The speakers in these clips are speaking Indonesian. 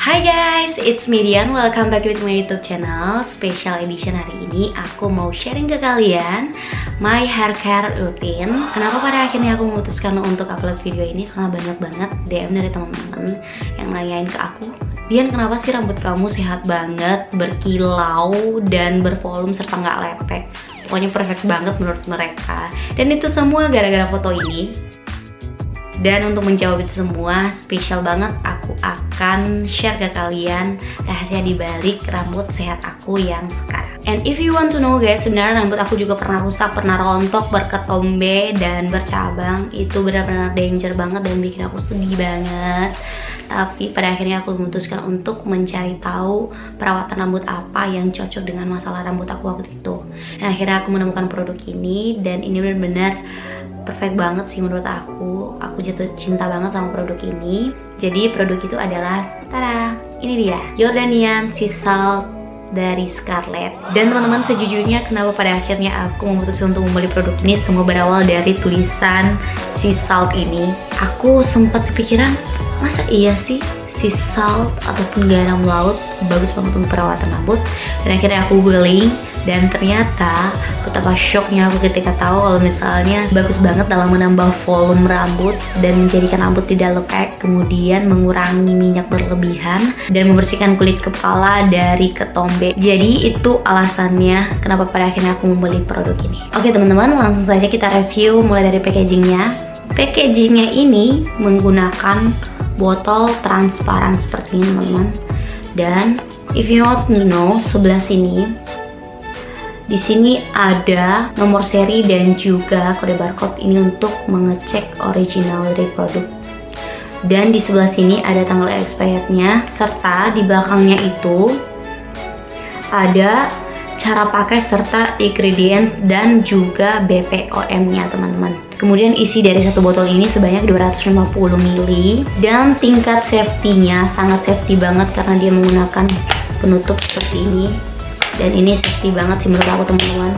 Hai guys, it's me Dian. Welcome back with my YouTube channel. Special edition hari ini aku mau sharing ke kalian my hair care routine. Kenapa pada akhirnya aku memutuskan untuk upload video ini? Karena banyak banget DM dari teman-teman yang nanyain ke aku, Dian, kenapa sih rambut kamu sehat banget, berkilau dan bervolume serta nggak lepek? Pokoknya perfect banget menurut mereka. Dan itu semua gara-gara foto ini. Dan untuk menjawab itu semua, spesial banget aku akan share ke kalian rahasia dibalik rambut sehat aku yang sekarang. And if you want to know guys, sebenarnya rambut aku juga pernah rusak, pernah rontok, berketombe, dan bercabang. Itu benar-benar danger banget dan bikin aku sedih banget. Tapi pada akhirnya aku memutuskan untuk mencari tahu perawatan rambut apa yang cocok dengan masalah rambut aku waktu itu. Dan akhirnya aku menemukan produk ini, dan ini benar-benar perfect banget sih menurut aku. Aku jatuh cinta banget sama produk ini. Jadi produk itu adalah, tada, ini dia, Jordanian Sea Salt dari Scarlett. Dan teman-teman, sejujurnya kenapa pada akhirnya aku memutuskan untuk membeli produk ini, semua berawal dari tulisan Sea Salt ini. Aku sempat kepikiran, masa iya sih sea salt ataupun garam laut bagus banget untuk perawatan rambut? Dan akhirnya aku beli, dan ternyata betapa shocknya aku ketika tahu kalau misalnya bagus banget dalam menambah volume rambut dan menjadikan rambut tidak lepek, kemudian mengurangi minyak berlebihan dan membersihkan kulit kepala dari ketombe. Jadi itu alasannya kenapa pada akhirnya aku membeli produk ini. Oke teman-teman, langsung saja kita review mulai dari packagingnya. Packagingnya ini menggunakan botol transparan seperti ini teman-teman. Dan if you want to know, sebelah sini di sini ada nomor seri dan juga kode barcode ini untuk mengecek original dari produk. Dan di sebelah sini ada tanggal expirednya, serta di belakangnya itu ada cara pakai serta ingredient dan juga BPOM-nya teman-teman. Kemudian isi dari satu botol ini sebanyak 250 ml dan tingkat safety-nya sangat safety banget karena dia menggunakan penutup seperti ini. Dan ini safety banget sih menurut aku teman-teman.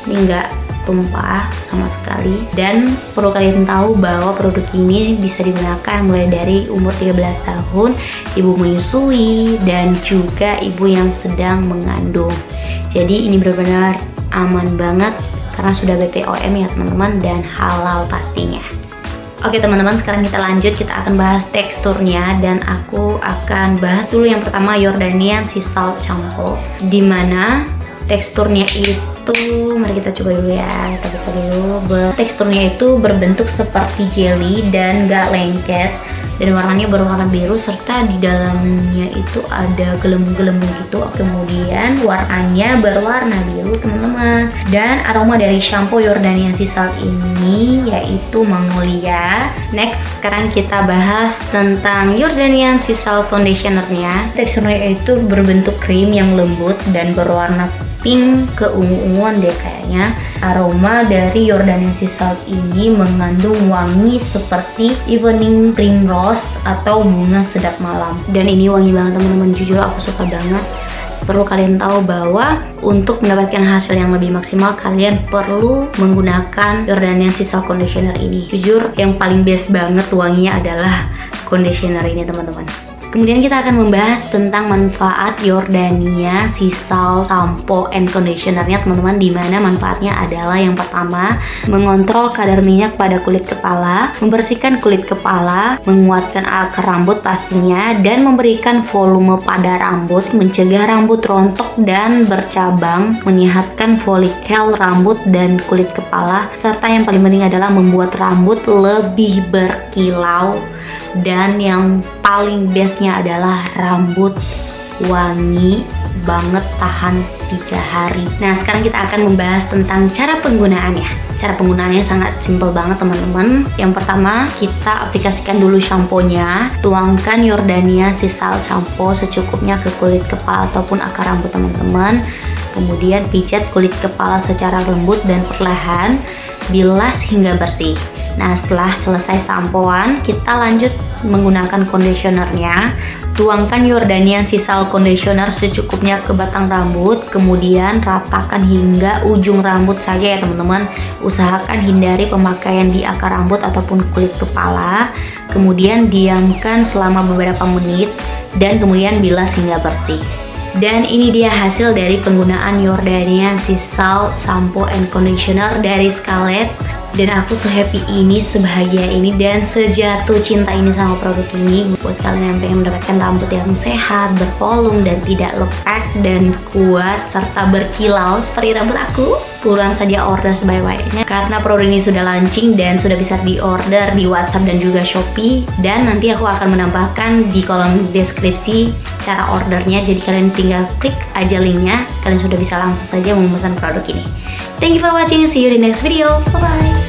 Ini nggak tumpah sama sekali. Dan perlu kalian tahu bahwa produk ini bisa digunakan mulai dari umur 13 tahun, ibu menyusui, dan juga ibu yang sedang mengandung. Jadi ini benar-benar aman banget karena sudah BPOM ya teman-teman, dan halal pastinya. Oke teman-teman, sekarang kita lanjut, kita akan bahas teksturnya. Dan aku akan bahas dulu yang pertama, Jordanian Sea Salt Shampoo, dimana teksturnya itu, mari kita coba dulu ya, kita buka dulu. Teksturnya itu berbentuk seperti jelly dan gak lengket, dan warnanya berwarna biru serta di dalamnya itu ada gelembung-gelembung gitu. Kemudian warnanya berwarna biru teman-teman. Dan aroma dari shampoo Jordanian Sea Salt ini yaitu Magnolia. Next, sekarang kita bahas tentang Jordanian Sea Salt Conditioner-nya. Teksturnya itu berbentuk krim yang lembut dan berwarna pink keungu-unguan deh kayaknya. Aroma dari Jordanian Sea Salt ini mengandung wangi seperti evening primrose atau bunga sedap malam. Dan ini wangi banget teman-teman, jujur aku suka banget. Perlu kalian tahu bahwa untuk mendapatkan hasil yang lebih maksimal, kalian perlu menggunakan Jordanian Sea Salt Conditioner ini. Jujur yang paling best banget wanginya adalah conditioner ini teman-teman. Kemudian kita akan membahas tentang manfaat Jordania Sea Salt Shampoo and Conditioner-nya teman-teman, dimana manfaatnya adalah yang pertama, mengontrol kadar minyak pada kulit kepala, membersihkan kulit kepala, menguatkan akar rambut pastinya, dan memberikan volume pada rambut, mencegah rambut rontok dan bercabang, menyehatkan folikel rambut dan kulit kepala, serta yang paling penting adalah membuat rambut lebih berkilau. Dan yang paling bestnya adalah rambut wangi banget, tahan 3 hari. Nah sekarang kita akan membahas tentang cara penggunaannya. Cara penggunaannya sangat simple banget teman-teman. Yang pertama, kita aplikasikan dulu shampoo-nya. Tuangkan Jordania Sea Salt Shampoo secukupnya ke kulit kepala ataupun akar rambut teman-teman. Kemudian pijat kulit kepala secara lembut dan perlahan, bilas hingga bersih. Nah setelah selesai sampoan, kita lanjut menggunakan conditionernya. Tuangkan Jordanian Sea Salt Conditioner secukupnya ke batang rambut, kemudian ratakan hingga ujung rambut saja ya teman-teman. Usahakan hindari pemakaian di akar rambut ataupun kulit kepala. Kemudian diamkan selama beberapa menit dan kemudian bilas hingga bersih. Dan ini dia hasil dari penggunaan Jordanian Sea Salt Shampoo and Conditioner dari Scarlett. Dan aku se-happy ini, sebahagia ini, dan sejatuh cinta ini sama produk ini. Buat kalian yang pengen mendapatkan rambut yang sehat, bervolume, dan tidak lepak dan kuat, serta berkilau seperti rambut aku, buruan saja order sebaik-baiknya. Karena produk ini sudah launching dan sudah bisa diorder di WhatsApp dan juga Shopee. Dan nanti aku akan menambahkan di kolom deskripsi cara ordernya. Jadi kalian tinggal klik aja linknya, kalian sudah bisa langsung saja memesan produk ini. Thank you for watching, see you in the next video, bye bye.